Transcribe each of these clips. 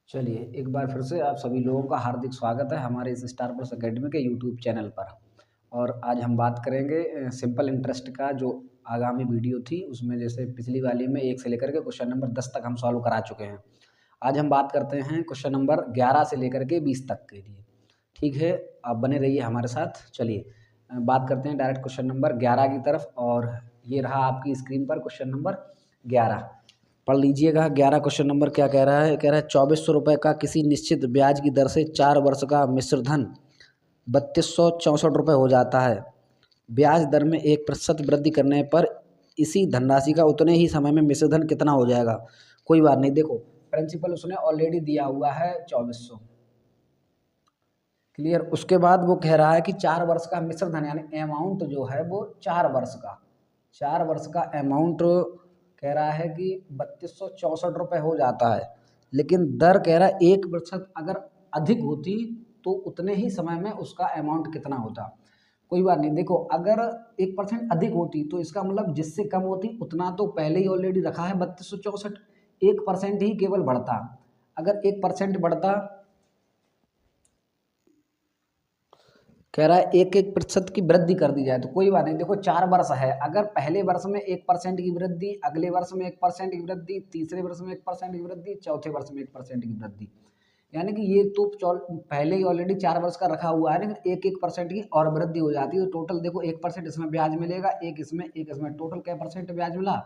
चलिए, एक बार फिर से आप सभी लोगों का हार्दिक स्वागत है हमारे इस स्टार प्लस अकेडमी के यूट्यूब चैनल पर। और आज हम बात करेंगे सिंपल इंटरेस्ट का जो आगामी वीडियो थी उसमें जैसे पिछली वाली में 1 से लेकर के क्वेश्चन नंबर 10 तक हम सॉल्व करा चुके हैं। आज हम बात करते हैं क्वेश्चन नंबर 11 से लेकर के 20 तक के लिए। ठीक है, आप बने रहिए हमारे साथ। चलिए बात करते हैं डायरेक्ट क्वेश्चन नंबर 11 की तरफ और ये रहा आपकी स्क्रीन पर क्वेश्चन नंबर 11। पढ़ लीजिएगा। 11 क्वेश्चन नंबर क्या कह रहा है? कह रहा है 2400 रुपये का किसी निश्चित ब्याज की दर से 4 वर्ष का मिश्र धन 3264 रुपये हो जाता है। ब्याज दर में 1% वृद्धि करने पर इसी धनराशि का उतने ही समय में मिश्र धन कितना हो जाएगा? कोई बात नहीं, देखो प्रिंसिपल उसने ऑलरेडी दिया हुआ है 2400। क्लियर। उसके बाद वो कह रहा है कि 4 वर्ष का मिश्र धन यानी अमाउंट जो है वो 4 वर्ष का 4 वर्ष का अमाउंट कह रहा है कि 3264 रुपये हो जाता है। लेकिन दर कह रहा है 1% अगर अधिक होती तो उतने ही समय में उसका अमाउंट कितना होता। कोई बात नहीं, देखो अगर 1% अधिक होती तो इसका मतलब जिससे कम होती उतना तो पहले ही ऑलरेडी रखा है 3264। 1% ही केवल बढ़ता। अगर 1% बढ़ता, कह रहा है 1% की वृद्धि कर दी जाए तो कोई बात नहीं। देखो 4 वर्ष है, अगर पहले वर्ष में 1% की वृद्धि, अगले वर्ष में 1% की वृद्धि, तीसरे वर्ष में 1% की वृद्धि, चौथे वर्ष में 1% की वृद्धि, यानी कि ये तो पहले ही ऑलरेडी 4 वर्ष का रखा हुआ है। लेकिन 1% की और वृद्धि हो जाती है तो टोटल देखो 1% इसमें ब्याज मिलेगा, एक इसमें टोटल क्या परसेंट ब्याज मिला?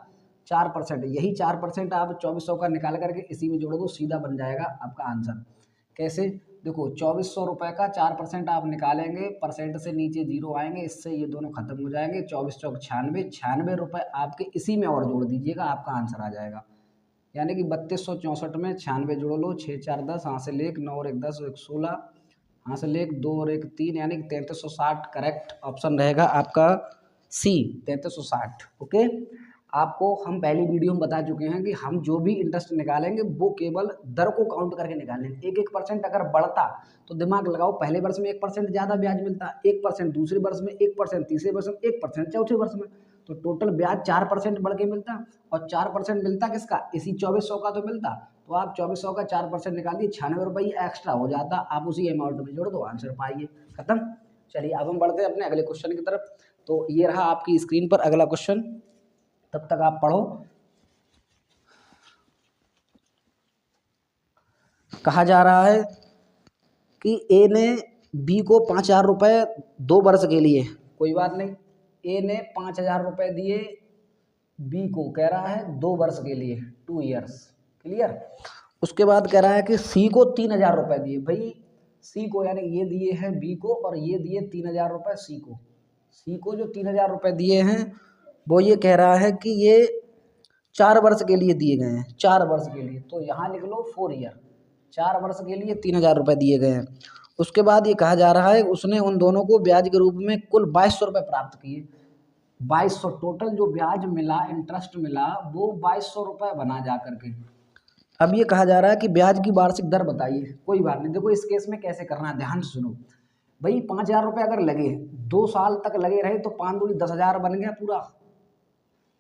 4%। यही 4% आप 2400 का निकाल करके इसी में जोड़ दो, सीधा बन जाएगा आपका आंसर। कैसे? देखो 2400 रुपये का 4% आप निकालेंगे, परसेंट से नीचे जीरो आएंगे, इससे ये दोनों खत्म हो जाएंगे। 24 चौक 96, 96 रुपये आपके इसी में और जोड़ दीजिएगा, आपका आंसर आ जाएगा। यानी कि 3264 में 96 जोड़ लो, 6 4 10, यहाँ से लेक 9 और 1 10, 1 16, यहाँ से लेक 2 और 1 3, यानी कि 3360 करेक्ट ऑप्शन रहेगा आपका सी, 3360। ओके, आपको हम पहली वीडियो में बता चुके हैं कि हम जो भी इंटरेस्ट निकालेंगे वो केवल दर को काउंट करके निकालेंगे। 1% अगर बढ़ता तो दिमाग लगाओ, पहले वर्ष में 1% ज़्यादा ब्याज मिलता, 1% दूसरे वर्ष में, 1% तीसरे वर्ष में, 1% चौथे वर्ष में, तो टोटल ब्याज 4% बढ़ के मिलता। और 4% मिलता किसका? इसी 2400 का तो मिलता। तो आप 2400 का 4% निकालिए, 96 रुपये एक्स्ट्रा हो जाता, आप उसी अमाउंट में जोड़ दो, आंसर पाइए, खत्म। चलिए अब हम बढ़ते हैं अपने अगले क्वेश्चन की तरफ। तो ये रहा आपकी स्क्रीन पर अगला क्वेश्चन, तब तक आप पढ़ो। कहा जा रहा है कि ए ने बी को 5000 रुपये 2 वर्ष के लिए, कोई बात नहीं, ए ने 5000 रुपये दिए बी को, कह रहा है 2 वर्ष के लिए, 2 ईयर्स। क्लियर। उसके बाद कह रहा है कि सी को 3000 रुपये दिए। भाई सी को यानी ये दिए हैं बी को और ये दिए 3000 रुपये सी को। सी को जो 3000 रुपये दिए हैं वो ये कह रहा है कि ये 4 वर्ष के लिए दिए गए हैं, 4 वर्ष के लिए, तो यहाँ लिख लो 4 ईयर। 4 वर्ष के लिए 3000 रुपये दिए गए हैं। उसके बाद ये कहा जा रहा है उसने उन दोनों को ब्याज के रूप में कुल 2200 रुपये प्राप्त किए। 2200 टोटल जो ब्याज मिला, इंटरेस्ट मिला, वो 2200 रुपये बना जा करके। अब ये कहा जा रहा है कि ब्याज की वार्षिक दर बताइए। कोई बात नहीं, देखो इस केस में कैसे करना है, ध्यान से सुनो। भाई 5000 रुपये अगर लगे, 2 साल तक लगे रहे तो 5 दूनी 10,000 बन गया पूरा।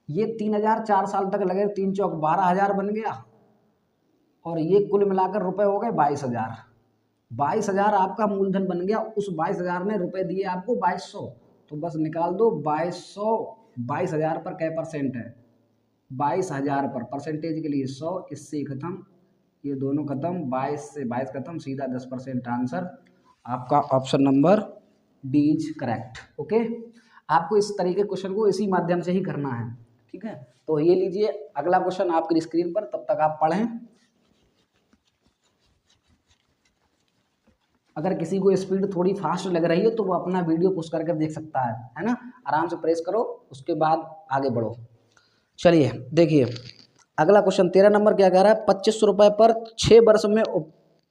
ये 3000 4 साल तक लगे, 3 चौक 12,000 बन गया। और ये कुल मिलाकर रुपए हो गए 22,000। 22,000 आपका मूलधन बन गया। उस 22,000 ने रुपए दिए आपको 2200, तो बस निकाल दो 2200। 22,000 पर क्या परसेंट है? 22,000 पर परसेंटेज के लिए 100, इससे खत्म, ये दोनों खत्म, 22 से 22 खत्म, सीधा 10% आंसर आपका option number D is correct. Okay, आपको इस तरीके क्वेश्चन को इसी माध्यम से ही करना है। ठीक है, तो ये लीजिए अगला क्वेश्चन आपकी स्क्रीन पर, तब तक आप पढ़ें। अगर किसी को स्पीड थोड़ी फास्ट लग रही है तो वो अपना वीडियो पुश करके देख सकता है ना। आराम से प्रेस करो, उसके बाद आगे बढ़ो। चलिए देखिए अगला क्वेश्चन 13 नंबर क्या कह रहा है? 2500 रुपये पर 6 वर्ष में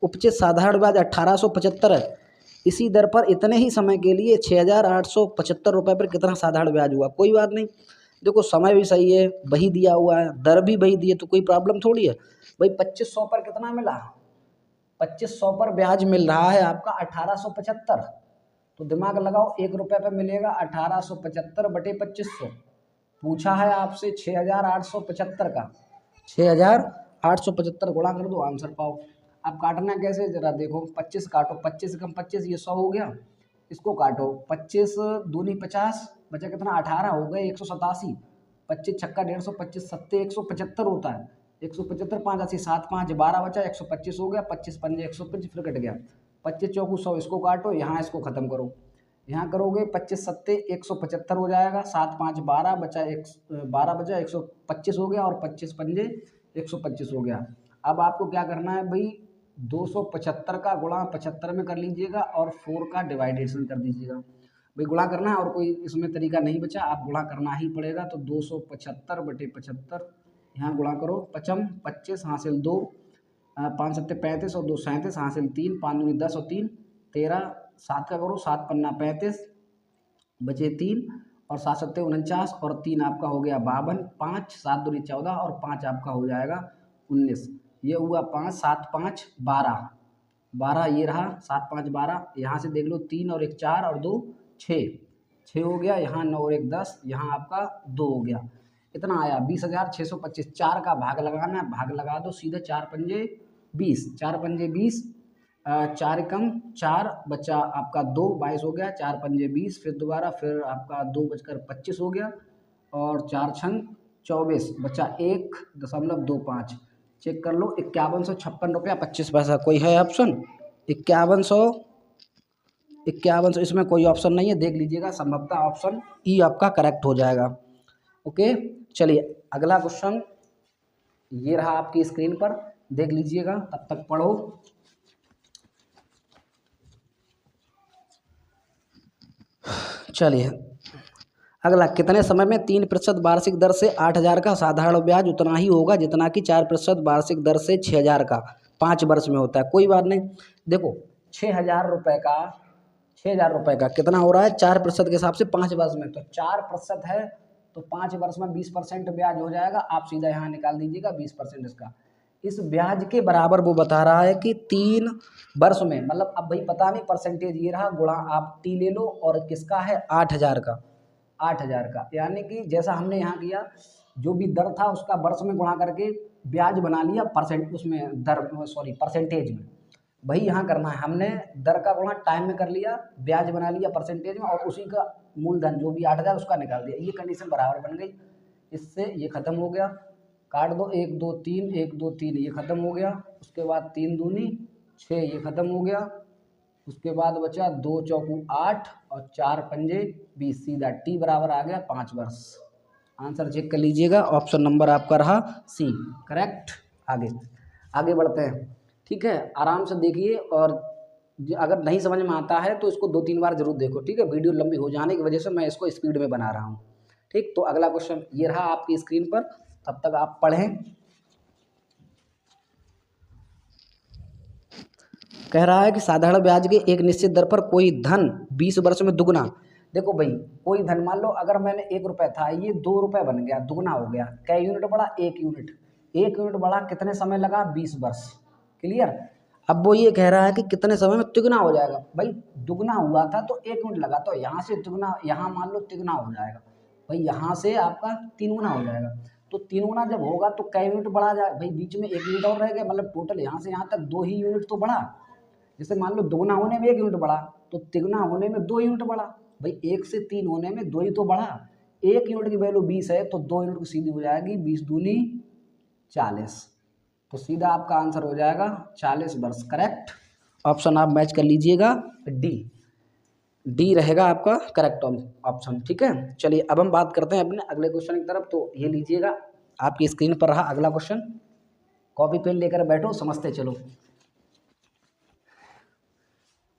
उपजे साधारण ब्याज 1875 है। इसी दर पर इतने ही समय के लिए 6875 रुपये पर कितना साधारण ब्याज हुआ? कोई बात नहीं, देखो समय भी सही है, वही दिया हुआ है, दर भी वही दी है, तो कोई प्रॉब्लम थोड़ी है। भाई 2500 पर कितना मिला? 2500 पर ब्याज मिल रहा है आपका 1875। तो दिमाग लगाओ, 1 रुपये पे मिलेगा 1875 बटे 2500। पूछा है आपसे 6875 का, 6875 गुणा कर दो, आंसर पाओ। अब काटना कैसे जरा देखो, 25 काटो, 25 कम 25 ये 100 हो गया, इसको काटो, 25 दूनी 50, बचा कितना 18 हो गए 187, 25 छक्का 150, 25 सत्ते 175 होता है, 175 5 80 7 5 12 बचा 125 हो गया, 25 पंजे 125 फिर कट गया, 25 चौकू 100, इसको काटो, यहाँ इसको खत्म करो, यहाँ करोगे 25 सत्ते 175 हो जाएगा, 7 5 12 बचा 12 बचा 125 हो गया, और 25 पंजे 125 हो गया। अब आपको क्या करना है भाई, 275 का गुणा 75 में कर लीजिएगा और 4 का डिवाइडेशन कर दीजिएगा। भाई गुणा करना है और कोई इसमें तरीका नहीं बचा, आप गुणा करना ही पड़ेगा। तो 275 बटे 75, यहाँ गुणा करो, 55 25 हासिल 2, 5 सत्ते 35 और 2 37 हासिल 3, 5 दूनी 10 और 3 13, 7 का करो, 7 पन्ना 35 बचे 3 और 7 सत्ते 49 और 3 आपका हो गया 52, 5 7 दूनी 14 और 5 आपका हो जाएगा 19। ये हुआ 5 7 5 12, 12 ये रहा, 7 5 12, यहाँ से देख लो 3 और 1 4 और 2 6, 6 हो गया, यहाँ 9 और 1 10, यहाँ आपका 2 हो गया, इतना आया 20,625। 4 का भाग लगाना है, भाग लगा दो सीधे, 4 पंजे 20, 4 पंजे 20, 4 कम 4 बचा आपका 2 22 हो गया, 4 पंजे 20, फिर दोबारा फिर आपका 2 बचकर 25 हो गया, और 4 छंग 24 बचा 1.25, चेक कर लो, 5156 रुपया 25 पैसा। कोई है ऑप्शन 5100, इसमें कोई ऑप्शन नहीं है, देख लीजिएगा, संभवतः ऑप्शन ई आपका करेक्ट हो जाएगा। ओके, चलिए अगला क्वेश्चन ये रहा आपकी स्क्रीन पर, देख लीजिएगा, तब तक पढ़ो। चलिए अगला, कितने समय में 3% वार्षिक दर से 8,000 का साधारण ब्याज उतना ही होगा जितना कि 4% वार्षिक दर से 6,000 का 5 वर्ष में होता है। कोई बात नहीं, देखो 6,000 रुपये का कितना हो रहा है 4% के हिसाब से 5 वर्ष में, तो 4% है तो 5 वर्ष में 20% ब्याज हो जाएगा, आप सीधा यहाँ निकाल दीजिएगा 20% इसका। इस ब्याज के बराबर वो बता रहा है कि 3 वर्ष में, मतलब अब भाई पता नहीं परसेंटेज ये रहा, गुणा आप टी ले लो, और किसका है 8,000 का, यानी कि जैसा हमने यहाँ किया, जो भी दर था उसका वर्ष में गुणा करके ब्याज बना लिया परसेंटेज में। भाई यहाँ करना है, हमने दर का गुणा टाइम में कर लिया, ब्याज बना लिया परसेंटेज में, और उसी का मूलधन जो भी 8,000 उसका निकाल दिया, ये कंडीशन बराबर बन गई। इससे ये खत्म हो गया, काट दो, 1 2 3 1 2 3 ये खत्म हो गया, उसके बाद 3 दूनी 6 ये खत्म हो गया, उसके बाद बचा 2 चौकू 8 और 4 पंजे 20, सीधा टी बराबर आ गया 5 वर्ष। आंसर चेक कर लीजिएगा, ऑप्शन नंबर आपका रहा सी करेक्ट। आगे बढ़ते हैं, ठीक है, आराम से देखिए, और अगर नहीं समझ में आता है तो इसको 2-3 बार जरूर देखो, ठीक है, वीडियो लंबी हो जाने की वजह से मैं इसको स्पीड में बना रहा हूँ, ठीक। तो अगला क्वेश्चन ये रहा आपकी स्क्रीन पर, तब तक आप पढ़ें। कह रहा है कि साधारण ब्याज के एक निश्चित दर पर कोई धन 20 वर्ष में दुगना। देखो भाई, कोई धन मान लो अगर मैंने 1 रुपये था, ये 2 रुपये बन गया, दुगना हो गया। क्या यूनिट बढ़ा? 1 यूनिट। 1 यूनिट बढ़ा, कितने समय लगा? 20 वर्ष। क्लियर। अब वो ये कह रहा है कि कितने समय में तिगुना हो जाएगा। भाई दुगना हुआ था तो 1 यूनिट लगा, तो यहाँ से तिगुना, यहाँ मान लो तिगुना हो जाएगा। भाई यहाँ से आपका 3 गुना हो जाएगा। तो 3 गुना जब होगा तो कै यूनिट बढ़ा जाए? भाई बीच में 1 यूनिट और रह गया, मतलब टोटल यहाँ से यहाँ तक 2 ही यूनिट तो बढ़ा। जैसे मान लो दुगुना होने में 1 यूनिट बढ़ा, तो तिगुना होने में 2 यूनिट बढ़ा। भाई 1 से 3 होने में 2 ही तो बढ़ा। 1 यूनिट की वैल्यू 20 है, तो 2 यूनिट की सीधी हो जाएगी 20 दूनी 40। तो सीधा आपका आंसर हो जाएगा 40 वर्ष। करेक्ट ऑप्शन आप मैच कर लीजिएगा, डी रहेगा आपका करेक्ट ऑप्शन। ठीक है, चलिए अब हम बात करते हैं अपने अगले क्वेश्चन की तरफ। तो ये लीजिएगा, आपकी स्क्रीन पर रहा अगला क्वेश्चन। कॉपी पेन लेकर बैठो, समझते चलो।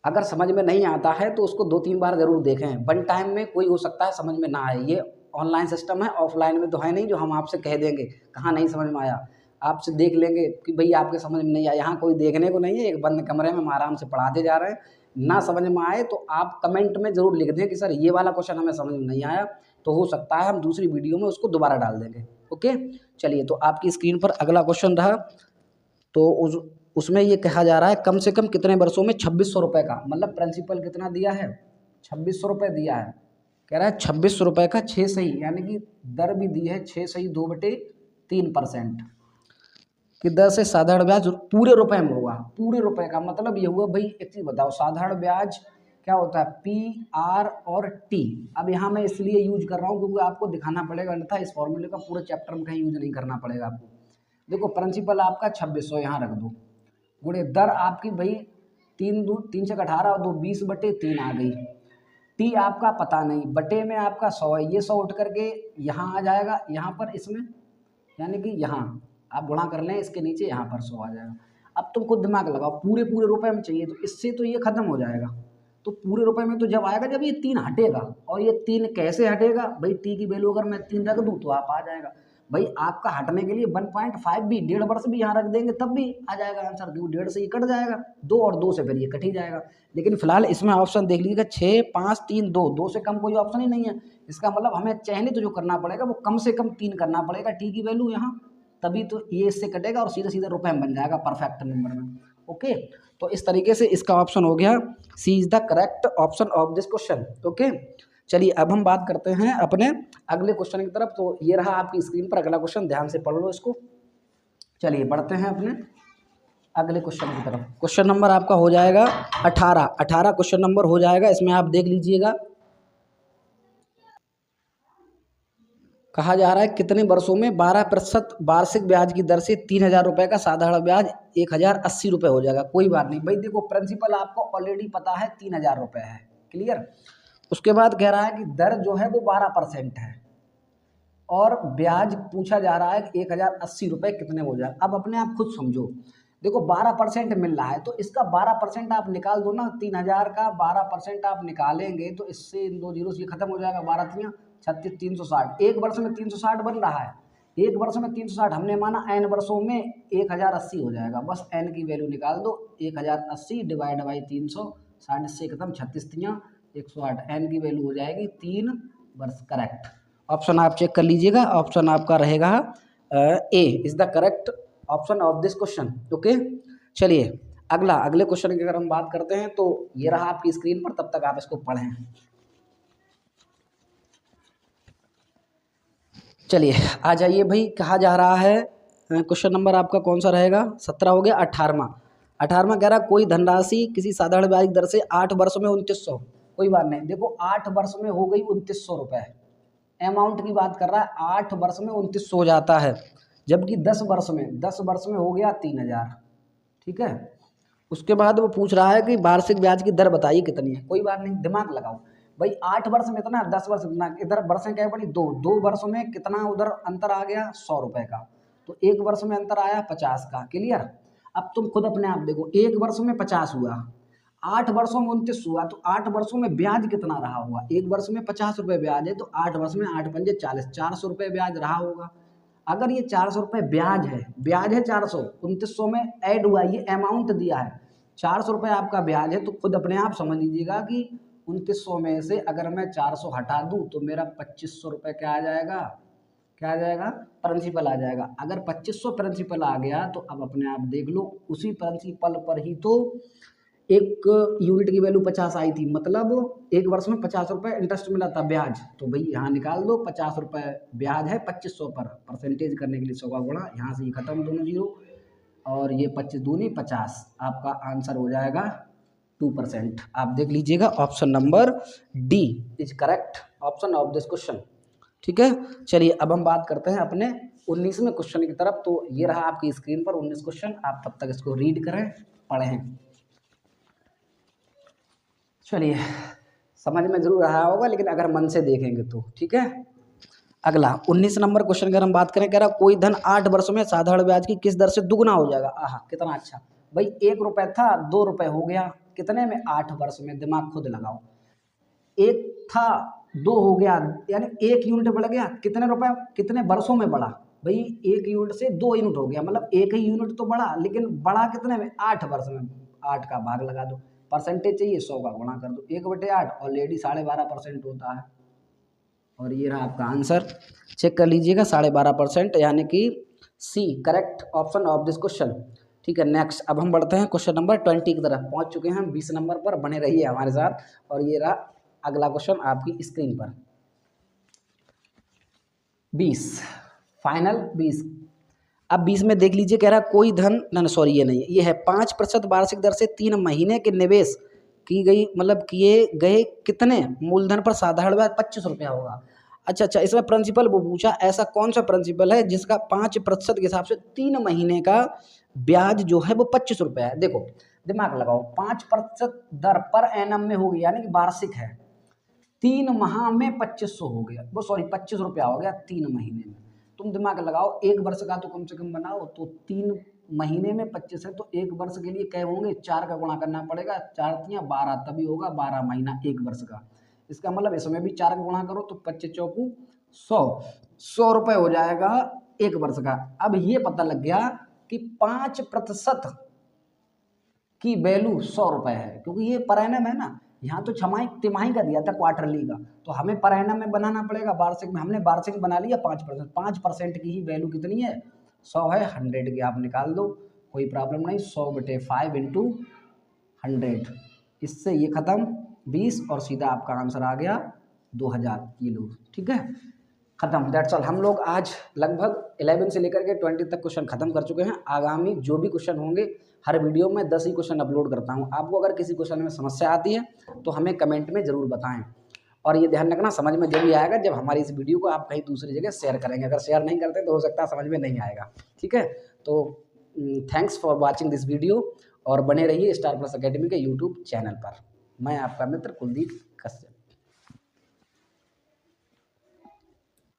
अगर समझ में नहीं आता है तो उसको 2-3 बार जरूर देखें। वन टाइम में कोई हो सकता है समझ में ना आए, ये ऑनलाइन सिस्टम है, ऑफलाइन में तो है नहीं जो हम आपसे कह देंगे कहाँ नहीं समझ में आया। आपसे देख लेंगे कि भाई आपके समझ में नहीं आया। यहाँ कोई देखने को नहीं है, एक बंद कमरे में हम आराम से पढ़ाते जा रहे हैं। ना समझ में आए तो आप कमेंट में ज़रूर लिख दें कि सर ये वाला क्वेश्चन हमें समझ में नहीं आया, तो हो सकता है हम दूसरी वीडियो में उसको दोबारा डाल देंगे। ओके, चलिए तो आपकी स्क्रीन पर अगला क्वेश्चन रहा। तो उसमें ये कहा जा रहा है कम से कम कितने वर्षों में 2600 रुपये का, मतलब प्रिंसिपल कितना दिया है? 2600 रुपये दिया है। कह रहा है 2600 रुपये का 6 सही, यानी कि दर भी दी है 6 सही 2/3%। की दर से साधारण ब्याज पूरे रुपए में होगा। पूरे रुपए का मतलब ये हुआ भाई, एक चीज बताओ, साधारण ब्याज क्या होता है, पी आर और टी। अब यहाँ मैं इसलिए यूज कर रहा हूँ क्योंकि आपको दिखाना पड़ेगा, अन्यथा इस फॉर्मूले का पूरे चैप्टर में कहीं यूज नहीं करना पड़ेगा आपको। देखो प्रिंसिपल आपका 2600 यहाँ रख दो, गुणे दर आपकी भाई 3 से 18 और 2 20/3 आ गई। टी आपका पता नहीं, बटे में आपका 100 है, ये 100 उठ करके यहाँ आ जाएगा, यहाँ पर इसमें यानी कि यहाँ आप गुणा कर लें, इसके नीचे यहाँ पर 100 आ जाएगा। अब तुम खुद दिमाग लगाओ, पूरे रुपए में चाहिए तो इससे तो ये खत्म हो जाएगा। तो पूरे रुपए में तो जब आएगा जब ये 3 हटेगा, और ये 3 कैसे हटेगा भाई, टी की वैल्यू अगर मैं 3 रख दूँ तो आप आ जाएगा भाई। आपका हटने के लिए 1.5 भी, 1.5 वर्ष भी यहाँ रख देंगे तब भी आ जाएगा आंसर, 1.5 से ये कट जाएगा, 2 और 2 से फिर ये कट ही जाएगा। लेकिन फिलहाल इसमें ऑप्शन देख लीजिएगा 6 5 3 2, 2 से कम कोई ऑप्शन ही नहीं है। इसका मतलब हमें चयनित तो जो करना पड़ेगा वो कम से कम 3 करना पड़ेगा टी की वैल्यू यहाँ, तभी तो ये इससे कटेगा और सीधा सीधा रुपए में बन जाएगा परफेक्ट नंबर में। ओके, तो इस तरीके से इसका ऑप्शन हो गया, C is the correct option of this question. Okay, चलिए अब हम बात करते हैं अपने अगले क्वेश्चन की तरफ। तो ये रहा आपकी स्क्रीन पर अगला क्वेश्चन, ध्यान से पढ़ लो इसको। चलिए बढ़ते हैं अपने अगले क्वेश्चन की तरफ। क्वेश्चन नंबर आपका हो जाएगा 18 क्वेश्चन नंबर हो जाएगा। इसमें आप देख लीजिएगा, कहा जा रहा है कितने वर्षों में 12% वार्षिक ब्याज की दर से 3000 रुपये का साधारण ब्याज 1080 रुपये हो जाएगा। कोई बात नहीं भाई, देखो प्रिंसिपल आपको ऑलरेडी पता है 3000 रुपये है, क्लियर। उसके बाद कह रहा है कि दर जो है वो 12% है और ब्याज पूछा जा रहा है 1080 रुपये कितने हो जाए। अब अपने आप खुद समझो, देखो 12% मिल रहा है तो इसका 12% आप निकाल दो ना, 3000 का 12% आप निकालेंगे तो इससे इन 2 जीरो से खत्म हो जाएगा, 12 36 360। एक वर्ष में 360 बन रहा है, एक वर्ष में 360, हमने माना n वर्षों में 1080 हो जाएगा। बस n की वैल्यू निकाल दो, 1080 डिवाइड बाई 360 से खत्म, 36 108, n की वैल्यू हो जाएगी 3 वर्ष। करेक्ट ऑप्शन आप चेक कर लीजिएगा, ऑप्शन आपका रहेगा A is the correct option of this question. Okay, चलिए अगले क्वेश्चन की अगर हम बात करते हैं तो ये रहा आपकी स्क्रीन पर, तब तक आप इसको पढ़ें। चलिए आ जाइए भाई, कहा जा रहा है क्वेश्चन नंबर आपका कौन सा रहेगा, 17 हो गया। 18वां कह रहा है कोई धनराशि किसी साधारण ब्याज दर से 8 वर्ष में 2900। कोई बात नहीं, देखो 8 वर्ष में हो गई 2900 रुपये, अमाउंट की बात कर रहा है, 8 वर्ष में 2900 हो जाता है, जबकि 10 वर्ष में हो गया 3000। ठीक है, उसके बाद वो पूछ रहा है कि वार्षिक ब्याज की दर बताइए कितनी है। कोई बात नहीं, दिमाग लगाओ भाई, 8 वर्ष में इतना, 10 वर्ष इतना, इधर वर्षें क्या बड़ी, 2 वर्षों में कितना उधर अंतर आ गया 100 रुपये का, तो 1 वर्ष में अंतर आया 50 का। क्लियर, अब तुम खुद अपने आप देखो, 1 वर्ष में 50 हुआ, 8 वर्षों में 29 हुआ, तो 8 वर्षों में ब्याज कितना रहा होगा। 1 वर्ष में 50 रुपये ब्याज है तो 8 वर्ष में 8 पंजे 40, 400 रुपये ब्याज रहा होगा। अगर ये 400 रुपये ब्याज है 400, 2900 में ऐड हुआ, ये अमाउंट दिया है, 400 रुपये आपका ब्याज है, तो खुद अपने आप समझ लीजिएगा कि 2900 में से अगर मैं 400 हटा दूं तो मेरा 2500 रुपये क्या आ जाएगा, प्रिंसिपल आ जाएगा। अगर 2500 प्रिंसिपल आ गया तो अब अपने आप देख लो, उसी प्रिंसिपल पर ही तो एक यूनिट की वैल्यू 50 आई थी, मतलब 1 वर्ष में 50 रुपये इंटरेस्ट मिला था ब्याज, तो भाई यहाँ निकाल दो 50 रुपये ब्याज है 2500 पर, परसेंटेज करने के लिए 100 का गुणा, यहाँ से ये खत्म दोनों जीरो, और ये 25 दूनी 50, आपका आंसर हो जाएगा 2%। आप देख लीजिएगा, option number D is correct option of this question. ठीक है, चलिए अब हम बात करते हैं अपने 19वें क्वेश्चन की तरफ। तो ये रहा आपकी स्क्रीन पर 19 क्वेश्चन, आप तब तक इसको रीड करें, पढ़ें। चलिए समझ में जरूर रहा होगा, लेकिन अगर मन से देखेंगे तो ठीक है। अगला 19 नंबर क्वेश्चन की अगर हम बात करें, कह रहा कोई धन 8 वर्षों में साधारण ब्याज की किस दर से दुगुना हो जाएगा। आहा कितना अच्छा भाई, 1 रुपये था 2 रुपये हो गया, कितने में, 8 वर्ष में। दिमाग खुद लगाओ, 1 था 2 हो गया, यानी 1 यूनिट बढ़ गया, कितने रुपए, कितने वर्षों में बढ़ा भाई, 1 यूनिट से 2 यूनिट हो गया, मतलब 1 ही यूनिट तो बढ़ा, लेकिन बढ़ा कितने में, 8 वर्ष में। 8 का भाग लगा दो, परसेंटेज चाहिए 100 का गुणा कर दो, 1/8 ऑलरेडी 12.5% होता है, और ये रहा आपका आंसर। चेक कर लीजिएगा, 12.5%, यानी कि C correct option of this question. ठीक है, नेक्स्ट अब हम बढ़ते हैं क्वेश्चन नंबर 20 की तरफ, पहुंच चुके हैं 20 नंबर पर, बने रहिए हमारे साथ। और ये रहा अगला क्वेश्चन आपकी स्क्रीन पर, 20 फाइनल 20। अब 20 में देख लीजिए, कह रहा है कोई धन, ना सॉरी ये नहीं है, ये है 5% वार्षिक दर से 3 महीने के निवेश की गई, मतलब किए गए कितने मूलधन पर साधारण ब्याज 25 रुपया होगा। अच्छा, इसमें प्रिंसिपल वो पूछा, ऐसा कौन सा प्रिंसिपल है जिसका 5% के हिसाब से 3 महीने का ब्याज जो है वो 25 रुपया है। देखो दिमाग लगाओ, 5% दर पर एनम में होगी, यानी कि वार्षिक है, 3 माह में 2500 हो गया, वो सॉरी 25 रुपया हो गया 3 महीने में। तुम दिमाग लगाओ, 1 वर्ष का तो कम से कम बनाओ, तो 3 महीने में 25 है, तो 1 वर्ष के लिए क्या होंगे, 4 का गुणा करना पड़ेगा, 4 तियां 12, तभी होगा 12 महीना 1 वर्ष का। इसका मतलब इसमें भी 4 का गुणा करो, तो 25 चौकू 100 रुपये हो जाएगा 1 वर्ष का। अब ये पता लग गया कि 5% की वैल्यू 100 रुपये है, क्योंकि ये पर एनम है ना, यहाँ तो छमाही तिमाही का दिया था, क्वार्टरली का, तो हमें पर एनम में बनाना पड़ेगा, वार्षिक में हमने वार्षिक बना लिया 5% की ही वैल्यू कितनी है, 100 है, 100 की आप निकाल दो, कोई प्रॉब्लम नहीं, 100/5 इंटू 100, इससे ये खत्म 20, और सीधा आपका आंसर आ गया 2000 किलो। ठीक है, खत्म, दैट्स ऑल। हम लोग आज लगभग 11 से लेकर के 20 तक क्वेश्चन खत्म कर चुके हैं। आगामी जो भी क्वेश्चन होंगे, हर वीडियो में 10 ही क्वेश्चन अपलोड करता हूं। आपको अगर किसी क्वेश्चन में समस्या आती है तो हमें कमेंट में ज़रूर बताएं, और ये ध्यान रखना, समझ में जब भी आएगा जब हमारी इस वीडियो को आप कहीं दूसरी जगह शेयर करेंगे। अगर शेयर नहीं करते तो हो सकता है समझ में नहीं आएगा। ठीक है, तो thanks for watching this video, और बने रहिए स्टार प्लस अकेडमी के यूट्यूब चैनल पर। मैं आपका मित्र कुलदीप कश्यप।